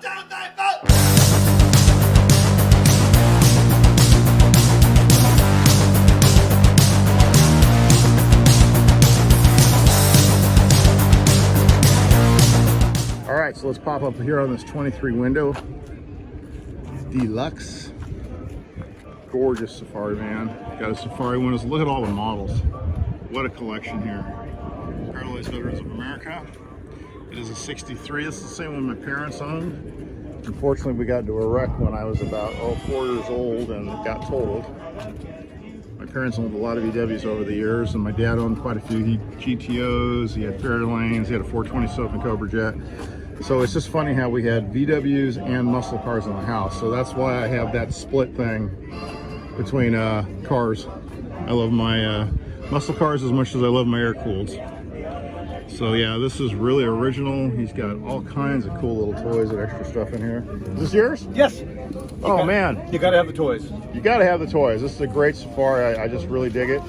All right, so let's pop up here on this 23 window deluxe. Gorgeous Safari van. Got a Safari windows. Look at all the models. What a collection here. Paralyzed Veterans of America. It is a 63. This is the same one my parents owned. Unfortunately, we got into a wreck when I was about 4 years old and it got totaled. My parents owned a lot of VWs over the years, and my dad owned quite a few GTOs. He had Fairlanes. He had a 427 Cobra Jet. So it's just funny how we had VWs and muscle cars in the house. So that's why I have that split thing between cars. I love my muscle cars as much as I love my air-cooled. So yeah, this is really original. He's got all kinds of cool little toys and extra stuff in here. Is this yours? Yes. Oh man. You gotta have the toys. You gotta have the toys. This is a great Safari. I just really dig it.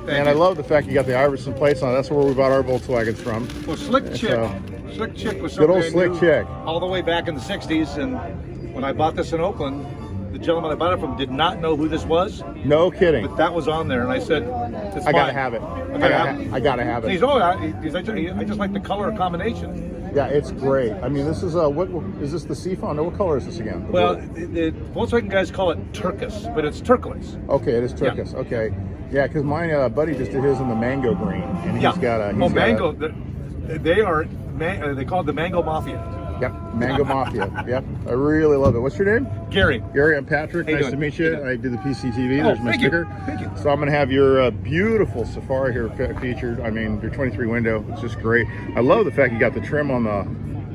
And I love the fact you got the Iverson plates on. That's where we bought our Volkswagens from. Well, Slick Chick. Slick Chick was good something old Slick Chick. All the way back in the 60s. And when I bought this in Oakland, the gentleman I bought it from did not know who this was. No kidding. But that was on there. And I said, it's I gotta have it. I gotta have it. He's, I just like the color combination. Yeah, it's great. I mean, this is what is this, the Seafoam? No, what color is this again? Well, the Volkswagen guys call it turquoise, but it's turquoise. Okay, it is turquoise. Yeah. Okay. Yeah, because my buddy just did his in the mango green, and he's got a. Mango. They call it the Mango Mafia. Yep, Mango Mafia. Yep, I really love it. What's your name? Gary. Gary, I'm Patrick. Nice to meet you. I do the PCTV. There's my sticker. Thank you. So I'm going to have your beautiful Safari here featured. I mean, your 23 window. It's just great. I love the fact you got the trim on the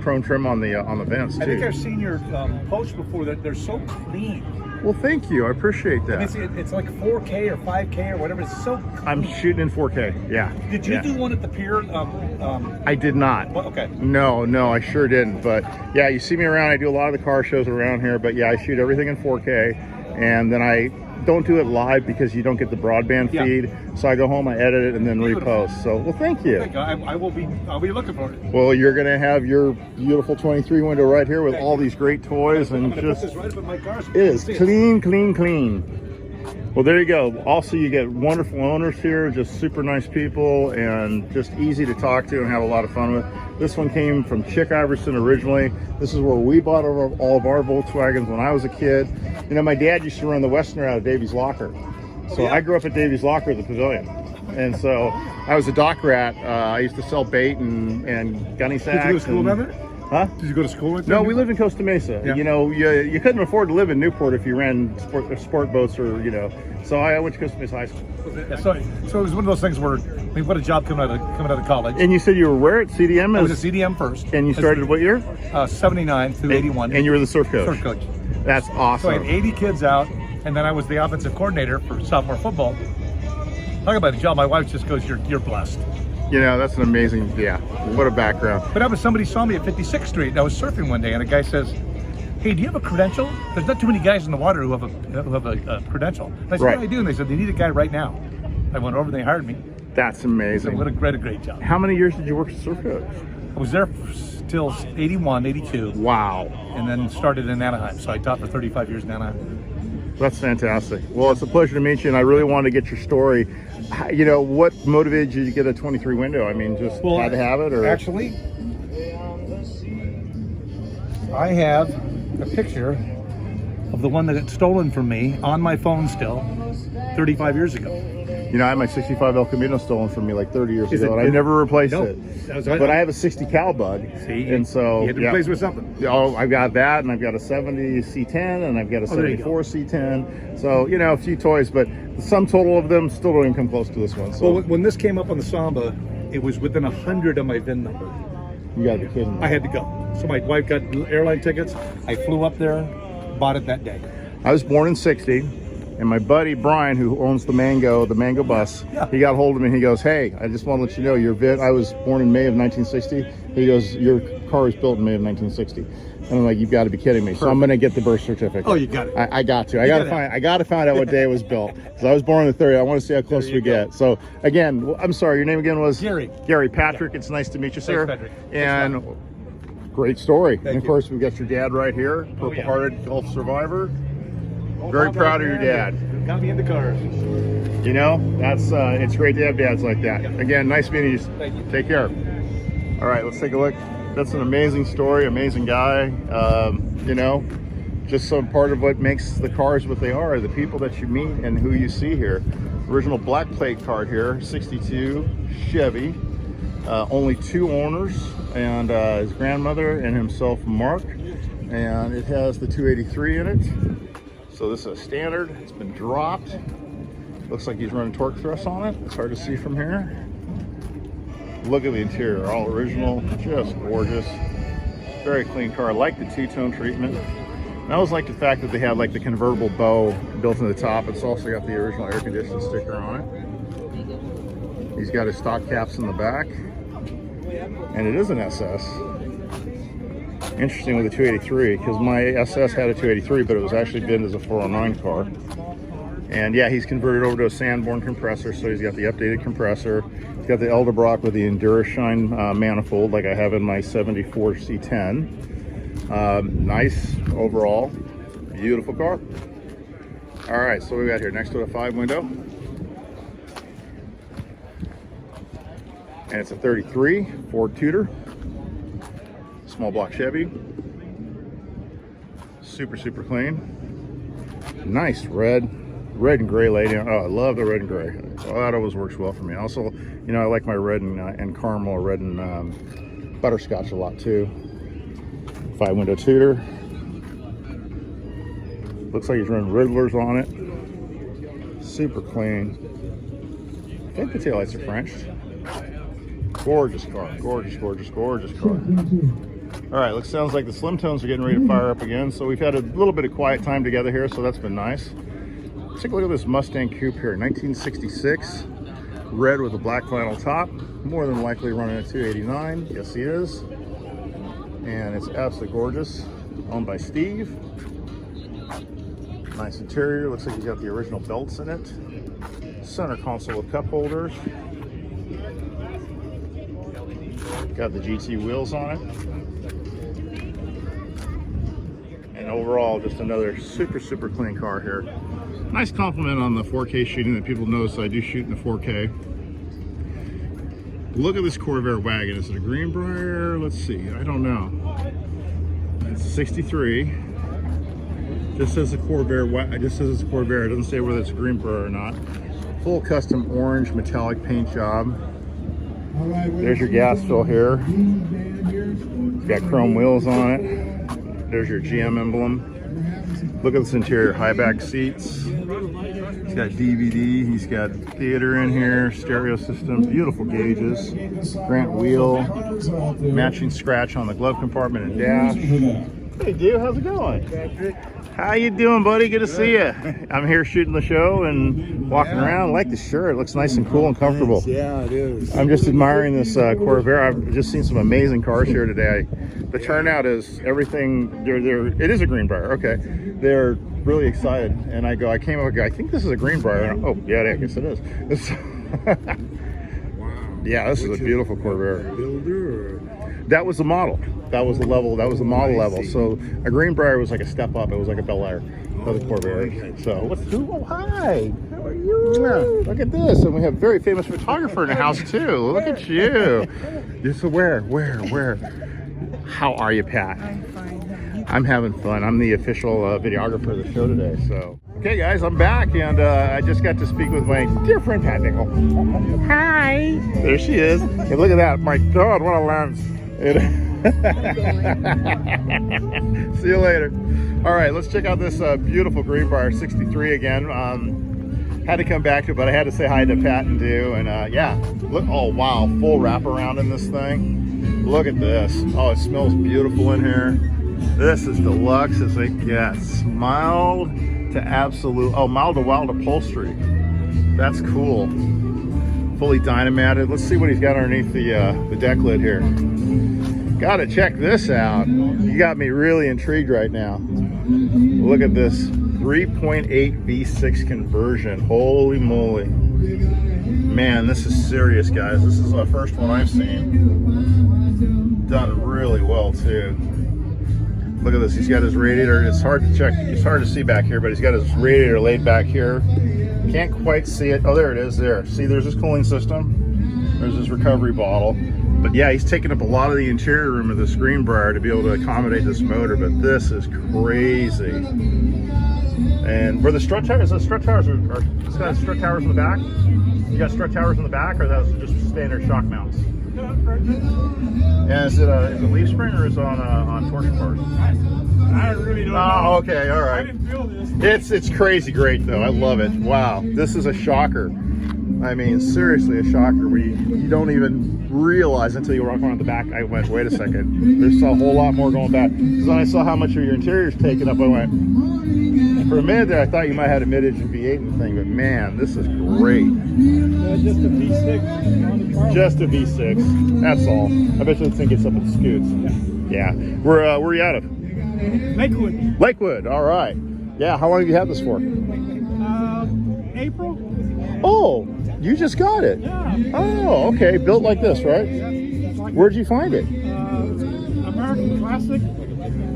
chrome trim on the vents too. I think I've seen your posts before. That they're so clean. Well, thank you. I appreciate that. It's like 4K or 5K or whatever. It's so clean. I'm shooting in 4K. Yeah. Did you do one at the pier? I did not. Well, okay. No, I sure didn't. But yeah, you see me around. I do a lot of the car shows around here. But yeah, I shoot everything in 4K, and then I don't do it live because you don't get the broadband feed. So I go home, I edit it, and then repost. So, well, thank you. I'll be looking for it. Well, you're gonna have your beautiful 23 window right here with all these great toys, and just put this right up in my car. It is clean. Well, there you go. Also, you get wonderful owners here, just super nice people, and just easy to talk to and have a lot of fun with. This one came from Chick Iverson originally. This is where we bought all of our Volkswagens when I was a kid. You know, my dad used to run the Westerner out of Davies Locker. So I grew up at Davies Locker, the Pavilion. And so I was a dock rat. I used to sell bait and gunny sacks. Did you go to school down there? Huh? Did you go to school with them? No, we lived in Costa Mesa. Yeah. You know, you couldn't afford to live in Newport if you ran sport boats or, you know. So I went to Costa Mesa High School. So it was one of those things where, I mean, what a job coming out of college. And you said you were where at CDM? I was at CDM first. And you started what year? 79 through 81. And you were the surf coach? Surf coach. That's awesome. So I had 80 kids out, and then I was the offensive coordinator for sophomore football. Talk about a job. My wife just goes, you're blessed. You know, that's an amazing, what a background. But somebody saw me at 56th Street, and I was surfing one day, and a guy says, hey, do you have a credential? There's not too many guys in the water who have a credential. And I said, yeah, I do. And they said, they need a guy right now. I went over, and they hired me. That's amazing. So what a great job. How many years did you work as a surf coach? I was there till 81, 82. Wow. And then started in Anaheim. So I taught for 35 years in Anaheim. That's fantastic. Well, it's a pleasure to meet you, and I really wanted to get your story. You know, what motivated you to get a 23 window? I mean, just had to have it, or actually, I have a picture of the one that got stolen from me on my phone still 35 years ago. You know, I had my 65 El Camino stolen from me like 30 years ago, and I never replaced it. But I have a 60 Cal Bug. See, and so you had to replace with something. Oh, I've got that, and I've got a 70 C10, and I've got a 74 C10. So, you know, a few toys, but the sum total of them still don't even come close to this one. So. Well, when this came up on the Samba, it was within 100 of my VIN number. You gotta be kidding me. I had to go. So my wife got airline tickets. I flew up there, bought it that day. I was born in 60. And my buddy Brian, who owns the Mango bus, he got hold of me and he goes, hey, I just want to let you know your VIN. I was born in May of 1960. He goes, your car was built in May of 1960. And I'm like, you've got to be kidding me. Perfect. So I'm going to get the birth certificate. Oh, you got it. I got to. I got to find out what day it was built. Because I was born on the 30th. I want to see how close we get. So again, I'm sorry, your name again was? Gary. Gary. Patrick, it's nice to meet you, sir. Thanks, Patrick. And Great story. Thank And of you. course, we've got your dad right here, purple-hearted Gulf survivor. Very proud of your dad. Got me into cars. You know, that's it's great to have dads like that. Yeah. Again, nice meeting you. Thank you. Take care. All right, let's take a look. That's an amazing story, amazing guy. You know, just some part of what makes the cars what they are, the people that you meet and who you see here. Original black plate card here, 62 Chevy. Only 2 owners, and his grandmother and himself, Mark. And it has the 283 in it. So this is a standard. It's been dropped. Looks like he's running torque thrust on it. It's hard to see from here. Look at the interior, all original, just gorgeous. Very clean car. I like the two-tone treatment. And I always like the fact that they have like the convertible bow built in the top. It's also got the original air conditioning sticker on it. He's got his stock caps in the back. And it is an SS. Interesting with the 283, because my SS had a 283, but it was actually bid as a 409 car. And yeah, he's converted over to a Sanborn compressor, so he's got the updated compressor. He's got the Edelbrock with the Endurashine manifold, like I have in my 74 C10. Nice overall, beautiful car. All right, so we got here next to a 5-window. And it's a 33 Ford Tudor. Small block Chevy. Super, super clean. Nice red and gray lady. Oh, I love the red and gray. Oh, that always works well for me. Also, you know, I like my red and caramel, red and butterscotch a lot too. 5-window Tudor. Looks like he's running Riddlers on it. Super clean. I think the taillights are Frenched. Gorgeous car, gorgeous, gorgeous, gorgeous car. All right, sounds like the Slim Tones are getting ready to fire up again. So we've had a little bit of quiet time together here, so that's been nice. Let's take a look at this Mustang Coupe here, 1966. Red with a black vinyl top. More than likely running a 289. Yes, he is. And it's absolutely gorgeous. Owned by Steve. Nice interior. Looks like he's got the original belts in it. Center console with cup holders. Got the GT wheels on it. And overall, just another super, super clean car here. Nice compliment on the 4K shooting that people notice I do shoot in the 4K. Look at this Corvette wagon. Is it a Greenbrier? Let's see. I don't know. It's 63. Just says a Corvette. It just says it's a Corvette. It doesn't say whether it's a Greenbrier or not. Full custom orange metallic paint job. There's your gas fill here. It's got chrome wheels on it. There's your GM emblem. Look at this interior, high back seats. He's got DVD, he's got theater in here, stereo system, beautiful gauges, Grant wheel, matching scratch on the glove compartment and dash. Hey dude, how's it going? How you doing, buddy? Good to see you. I'm here shooting the show and walking around. I like the shirt. It looks nice and cool and comfortable. Yeah, it is. I'm just admiring this Corvette. I've just seen some amazing cars here today. The turnout is everything. It is a Greenbrier. Okay, they're really excited. And I came up. I think this is a Greenbrier. And, oh, yeah, I guess it is. Wow. Yeah, this is a beautiful Corvette. Builder or? That was the model. That was the level. That was the model level. So a Greenbrier was like a step up. It was like a Bel Air of the Corvette. So what's oh hi? How are you? Yeah, look at this, and we have a very famous photographer in the house too. Look at you. So where? How are you, Pat? I'm fine. I'm having fun. I'm the official videographer of the show today. So okay, guys, I'm back, and I just got to speak with my dear friend Pat Nickel. Hi. There she is. And look at that. My God, what a lens. See you later. All right, let's check out this beautiful Greenbrier 63 again. Had to come back to it, but I had to say hi to Pat and do. And yeah, look, oh wow, full wraparound in this thing. Look at this. Oh, it smells beautiful in here. This is deluxe as it gets. Mild to absolute, oh, mild to wild upholstery. That's cool. Fully dynamated. Let's see what he's got underneath the deck lid here. Gotta check this out. You got me really intrigued right now. Look at this 3.8 V6 conversion. Holy moly. Man, this is serious, guys. This is the first one I've seen. done really well too. Look at this, he's got his radiator. It's hard to check, it's hard to see back here, but he's got his radiator laid back here. Can't quite see it. Oh, there it is there. See, there's his cooling system. There's his recovery bottle. But yeah, he's taking up a lot of the interior room of this Greenbrier to be able to accommodate this motor, but this is crazy. And where the strut towers, the strut towers it's got strut towers in the back? You got strut towers in the back, or that's just standard shock mounts? And is it leaf spring or is it on torsion bars? I really don't know. Oh, okay, all right. I didn't feel this. It's crazy great though. I love it. Wow, this is a shocker. I mean, seriously, a shocker. You don't even realize until you walk around the back. I went, wait a second. There's a whole lot more going back. Because when I saw how much of your interior's taken up, I went. For a minute there, I thought you might have had a mid-engine V8 and thing, but man, this is great. Just a V6. Just a V6. That's all. I bet you this thing gets up at the scoots. Yeah. Where are you out of? Lakewood. Lakewood. All right. Yeah. How long have you had this for? April. Oh, you just got it. Yeah. Oh, okay. Built like this, right? Like Where'd you find it? American Classic.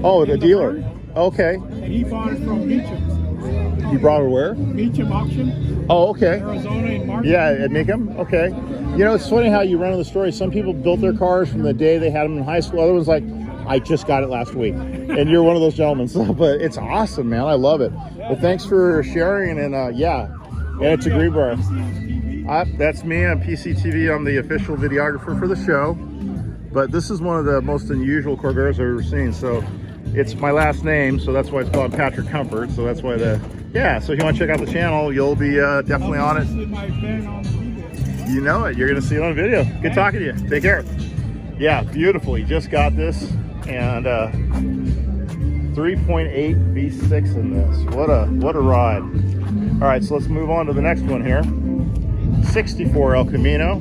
Oh, the dealer. Okay. And he bought it from Meacham. You brought it where? Meacham Auction. Oh, okay. Arizona in March. Yeah, at Meacham. Okay. You know, it's funny how you run on the story. Some people built their cars from the day they had them in high school. Other ones like, I just got it last week. And you're one of those gentlemen. So, but it's awesome, man. I love it. Well, thanks for sharing. And yeah, it's a Greenbrier. That's me. I'm PCTV. I'm the official videographer for the show. But this is one of the most unusual Corvettes I've ever seen. So it's my last name, so that's why it's called Patrick Comfort. So that's why yeah. So if you want to check out the channel, you'll be definitely on it. You know it. You're going to see it on video. Good talking to you. Take care. Yeah, beautiful. You just got this, and 3.8 V6 in this. What a ride. All right, so let's move on to the next one here. 64 El Camino,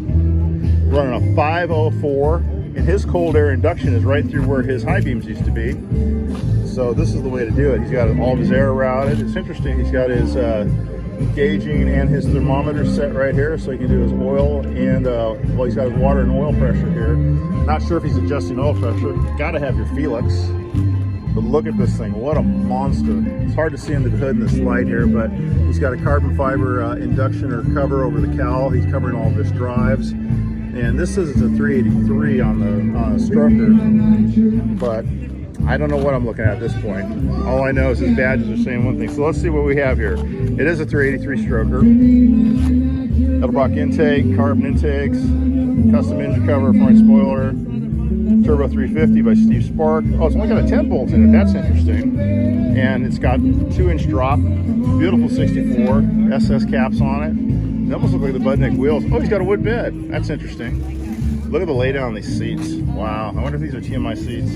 running a 504, and his cold air induction is right through where his high beams used to be. So this is the way to do it. He's got all of his air routed. It's interesting. He's got his gauging and his thermometer set right here, so he can do his oil and well, he's got his water and oil pressure here. Not sure if he's adjusting oil pressure. Got to have your Felix. But look at this thing, what a monster. It's hard to see in the hood in this light here, but he's got a carbon fiber induction or cover over the cowl. He's covering all of his drives. And this is a 383 on the stroker, but I don't know what I'm looking at this point. All I know is his badges are saying one thing. So let's see what we have here. It is a 383 stroker. Edelbrock intake, carbon intakes, custom engine cover, front spoiler, Turbo 350 by Steve Spark. Oh, it's only got a 10 bolt in it. That's interesting. And it's got 2-inch drop, beautiful 64, SS caps on it. They almost look like the Budnick wheels. Oh, he's got a wood bed. That's interesting. Look at the laydown on these seats. Wow. I wonder if these are TMI seats.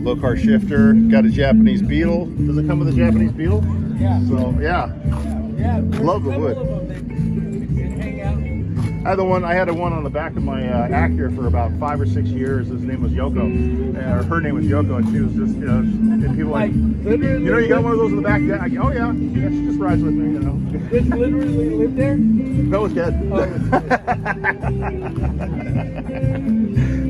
Low car shifter. Got a Japanese Beetle. Does it come with a Japanese Beetle? Yeah. So, yeah. Love the wood. I had one on the back of my Acura for about 5 or 6 years. His name was Yoko, or her name was Yoko, and she was just, you know, and people like, you know, you got one of those in the back. Yeah, oh yeah, she just rides with me, you know. Did you literally live there? No, it's dead. Oh.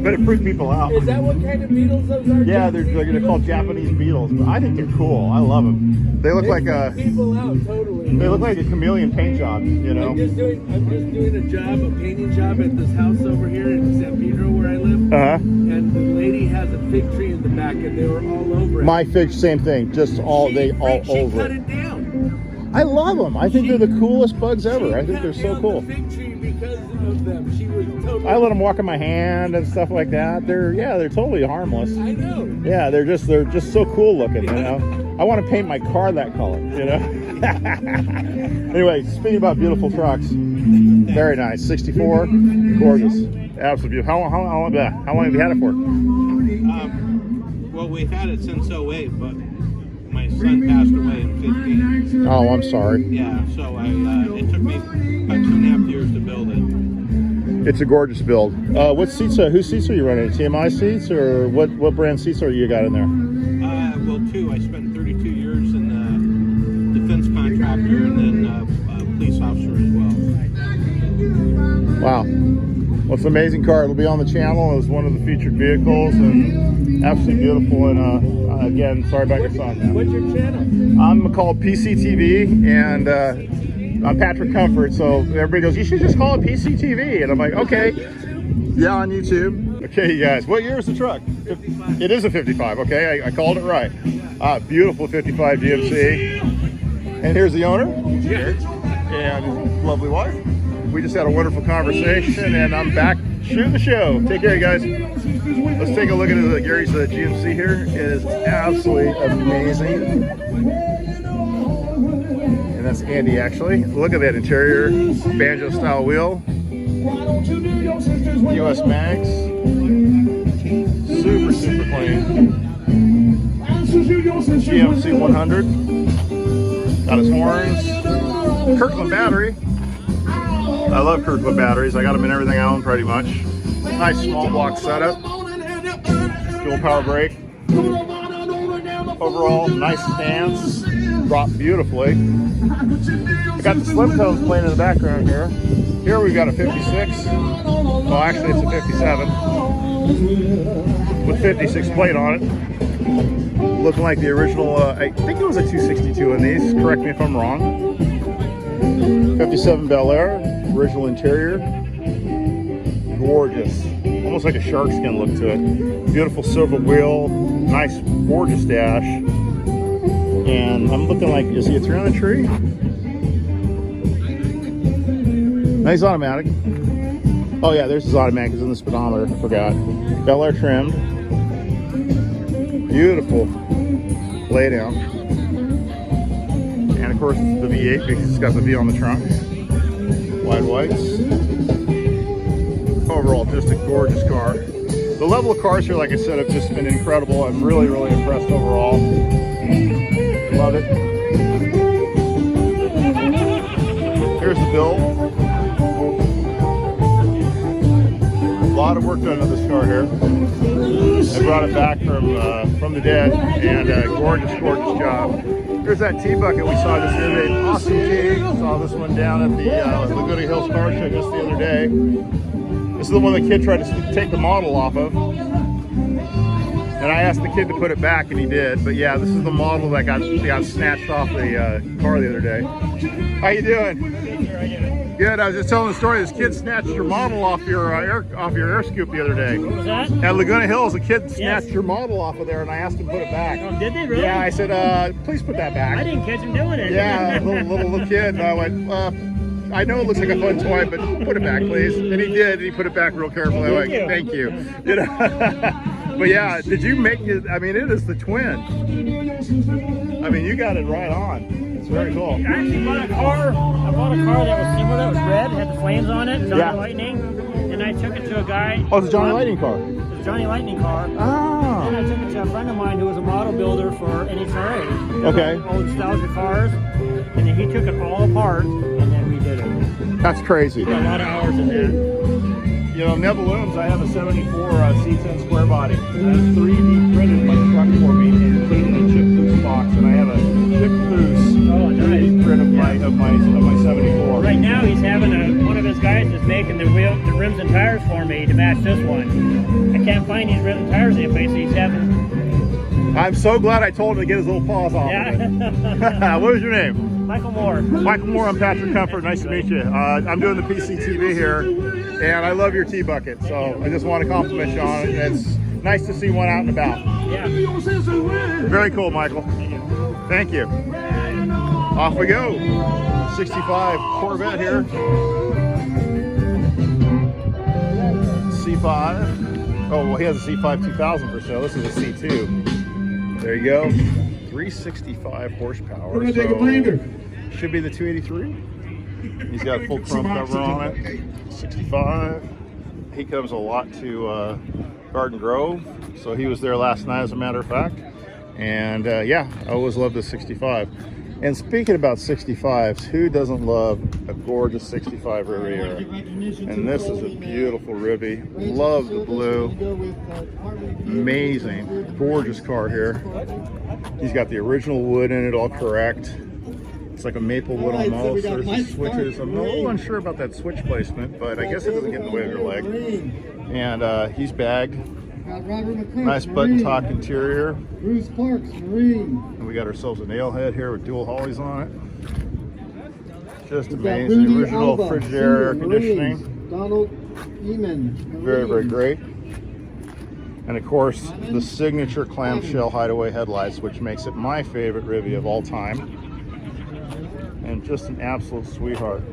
But it freaked people out. Is that what kind of beetles those are? Yeah, they're called Japanese beetles. But I think they're cool. I love them. They look like a people out totally. They look like a chameleon paint job, you know. I'm just doing a painting job at this house over here in San Pedro where I live. And the lady has a fig tree in the back, and they were all over it. My fig, same thing. Just all she over cut it down. I love them. I think they're the coolest bugs ever. I think they're so cool. The fig tree because of them. She was totally. I let them walk in my hand and stuff like that. They're totally harmless. I know. Yeah, they're just so cool looking, you know. I want to paint my car that color, you know. Anyway, speaking about beautiful trucks, very nice. 64, gorgeous, absolutely beautiful. How long have you had it for? Well, we've had it since 08, but my son passed away in 15. Oh, I'm sorry. Yeah, so it took me about 2.5 years to build it. It's a gorgeous build. What seats? Whose seats are you running? TMI seats, or what brand seats are you got in there? Well, two. I spent 32 years in the defense contractor and then police officer as well. Wow. Well, it's an amazing car. It'll be on the channel as one of the featured vehicles, and absolutely beautiful. And again, sorry about your son. What's your channel? I'm called PCTV, and I'm Patrick Comfort. So everybody goes, you should just call it PCTV, and I'm like, okay, yeah, on YouTube. Okay, you guys, what year is the truck? 55. It is a 55. Okay, I called it right. Beautiful 55 GMC. And here's the owner, Jared, and his lovely wife. We just had a wonderful conversation, and I'm back shooting the show. Take care, you guys. Let's take a look at Gary's GMC here. It is absolutely amazing. And that's Andy, actually. Look at that interior, banjo-style wheel. US mags. Super, super clean. GMC 100. Got his horns. Kirkland battery. I love Kirkland batteries. I got them in everything I own pretty much. Nice small block setup. Dual power brake. Overall, nice stance. Dropped beautifully. I got the slim tones playing in the background here. Here we've got a 56. Well, actually it's a 57. With 56 plate on it. Looking like the original, I think it was a 262 in these. Correct me if I'm wrong. 57 Bel Air, original interior. Gorgeous. Almost like a shark skin look to it. Beautiful silver wheel. Nice, gorgeous dash. And I'm looking like, is he a 3 on the tree? Nice automatic. Oh yeah, there's his automatic. It's in the speedometer. I forgot. Bel Air trimmed. Beautiful lay down. And of course it's the V8 because it's got the V on the trunk. Wide whites. Overall, just a gorgeous car. The level of cars here, like I said, have just been incredible. I'm really, really impressed overall. Love it. Here's the build. A lot of work done on this car here. I brought it back from the dead, and gorgeous, gorgeous job. Here's that T-bucket we saw just the other day. Awesome T. Saw this one down at the Laguna Hills Car Show just the other day. This is the one the kid tried to take the model off of. And I asked the kid to put it back, and he did. But yeah, this is the model that got snatched off the car the other day. How you doing? Good. I was just telling the story. This kid snatched your model off your air scoop the other day. What was that? At Laguna Hills, a kid snatched your model off of there, and I asked him to put it back. Oh, did they really? Yeah, I said, please put that back. I didn't catch him doing it. Yeah, little kid. And I went, I know it looks like a fun toy, but put it back, please. And he did. And he put it back real carefully. I went, thank you. You know? But yeah, did you make it? I mean, it is the twin. I mean, you got it right on. It's very cool. I actually bought a car. I bought a car that was similar, that was red, had the flames on it, Johnny Lightning. And I took it to a guy. Oh, it's a Johnny Lightning car. It's a Johnny Lightning car. Ah. And I took it to a friend of mine who was a model builder for NHRA. Okay. Old nostalgia cars. And then he took it all apart, and then we did it. That's crazy. Got a lot of hours in that. You know, Nebalooms, I have a 74 C10 square body. That's 3D printed my truck for me and put it in a chip boost box, and I have a chip boost 3D print of my 74. Right now he's having one of his guys is making the rims and tires for me to match this one. I can't find these rims and tires anyplace, so he's having. I'm so glad I told him to get his little paws off of it. What was your name? Michael Moore. Michael Moore, I'm Patrick Comfort. Nice to meet you. I'm doing the PCTV here, and I love your T-bucket, so I just want to compliment you on it. It's nice to see one out and about. Yeah. Very cool, Michael. Thank you. Off we go. 65 Corvette here. C5. Oh, well, he has a C5 2000 for sale. This is a C2. There you go. 365 horsepower. We're gonna take a breather. Should be the 283. He's got a full chrome cover on it. 65. He comes a lot to Garden Grove, so he was there last night, as a matter of fact. And yeah, I always love the 65. And speaking about 65s, who doesn't love a gorgeous 65 Riviera? And this is a beautiful Rivi. Love the blue. Amazing, gorgeous car here. He's got the original wood in it, all correct. Looks like a maple wood almost. There's the switches. I'm a little unsure about that switch placement, but I guess it doesn't get in the way of your leg. And he's bagged. Nice button top interior. Bruce Parks, Marine. And we got ourselves a nail head here with dual hollies on it. Just amazing. Original Frigidaire air conditioning. Donald Eman. Very, very great. And of course, the signature clamshell hideaway headlights, which makes it my favorite Rivy of all time. And just an absolute sweetheart.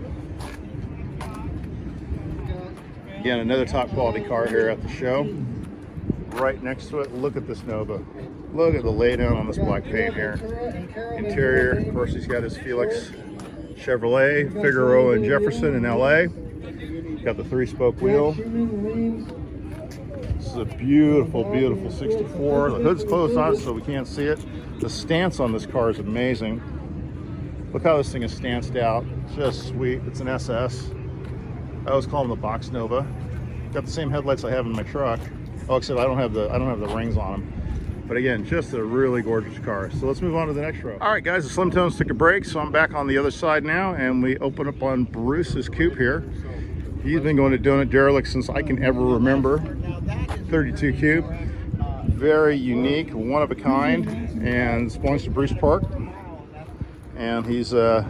Again, another top quality car here at the show. Right next to it, look at this Nova. Look at the laydown on this black paint here. Interior, of course, he's got his Felix Chevrolet, Figueroa and Jefferson in LA. Got the 3-spoke wheel. This is a beautiful, beautiful 64. The hood's closed on it so we can't see it. The stance on this car is amazing. Look how this thing is stanced out. Just sweet. It's an SS. I always call them the box Nova. Got the same headlights I have in my truck. Oh, except I don't have the rings on them. But again, just a really gorgeous car. So let's move on to the next row. All right, guys, the Slim Tones took a break, so I'm back on the other side now, and we open up on Bruce's coupe here. He's been going to Donut Derelict since I can ever remember. 32 coupe, very unique, one of a kind, and this belongs to Bruce Park. And he's a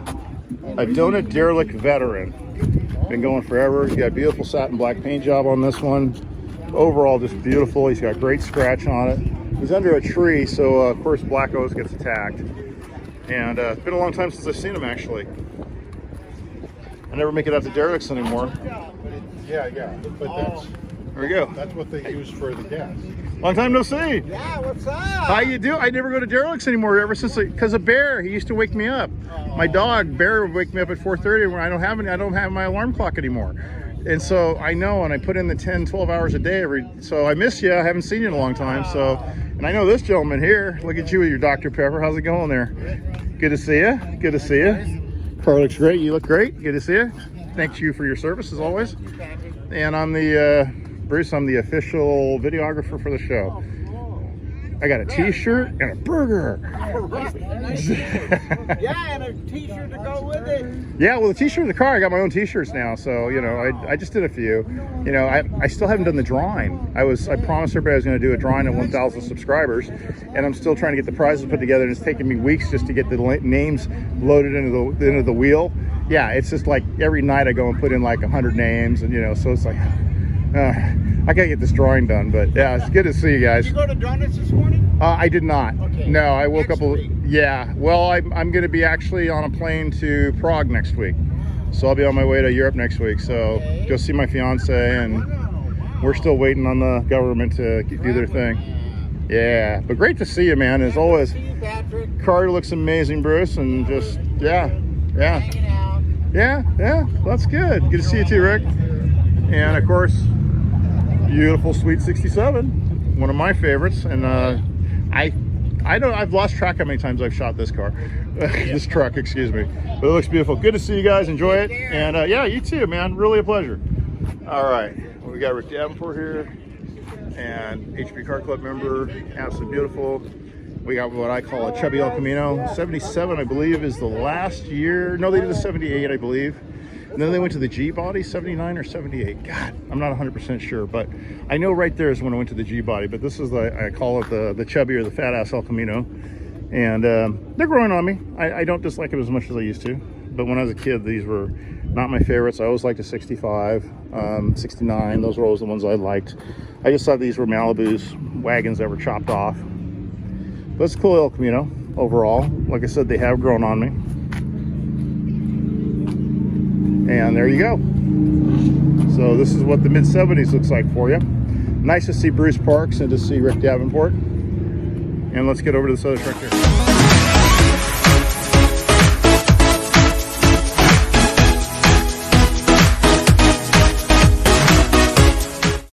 Donut Derelict veteran. Been going forever. He's got a beautiful satin black paint job on this one. Overall, just beautiful. He's got great scratch on it. He's under a tree, so of course Black always gets attacked. And it's been a long time since I've seen him, actually. I never make it out to Derelicts anymore. Yeah, but that's There we go. that's what they use for the gas. Long time no see. Yeah, what's up? How you do? I never go to Derelicts anymore ever since, because of Bear. He used to wake me up. My dog Bear would wake me up at 4:30 when I don't have my alarm clock anymore. And so I know, and I put in the 10, 12 hours a day so I miss you. I haven't seen you in a long time. So, and I know this gentleman here. Look at you with your Dr. Pepper. How's it going there? Good to see you. Good to see you. Car looks great. You look great. Good to see you. Thank you for your service as always. And I'm Bruce, I'm the official videographer for the show. I got a t-shirt and a burger. Yeah, and a t-shirt to go with it. Yeah, well, the t-shirt in the car, I got my own t-shirts now. So, you know, I just did a few. You know, I still haven't done the drawing. I promised everybody I was going to do a drawing at 1,000 subscribers. And I'm still trying to get the prizes put together. And it's taking me weeks just to get the names loaded into the wheel. Yeah, it's just like every night I go and put in like 100 names. And, you know, so it's like, I gotta get this drawing done, but yeah, it's good to see you guys. Did you go to Donuts this morning? I did not. Okay. No, I woke Next up. week. Yeah, well, I'm going to be actually on a plane to Prague next week, so I'll be on my way to Europe next week. So go see my fiance, and we're still waiting on the government to do their thing. Yeah, but great to see you, man. As always, car looks amazing, Bruce, and just yeah. That's good. Good to see you too, Rick. And of course, beautiful Sweet 67, one of my favorites. And I've lost track how many times I've shot this car, this truck, excuse me. But it looks beautiful. Good to see you guys. Enjoy it. And yeah, you too, man. Really a pleasure. All right, we got Rick Davenport here, and HP Car Club member. Absolutely beautiful. We got what I call a chubby El Camino. 77, I believe, is the last year. No, they did a 78, I believe. And then they went to the G body, 79 or 78. God, I'm not 100% sure, but I know right there is when I went to the G body. But this is I call it the chubby or the fat ass El Camino. And they're growing on me. I don't dislike it as much as I used to. But when I was a kid, these were not my favorites. I always liked a 65, 69. Those were always the ones I liked. I just thought these were Malibu's wagons that were chopped off. But it's a cool El Camino overall. Like I said, they have grown on me. And there you go. So this is what the mid-70s looks like for you. Nice to see Bruce Parks and to see Rick Davenport. And let's get over to this other truck here.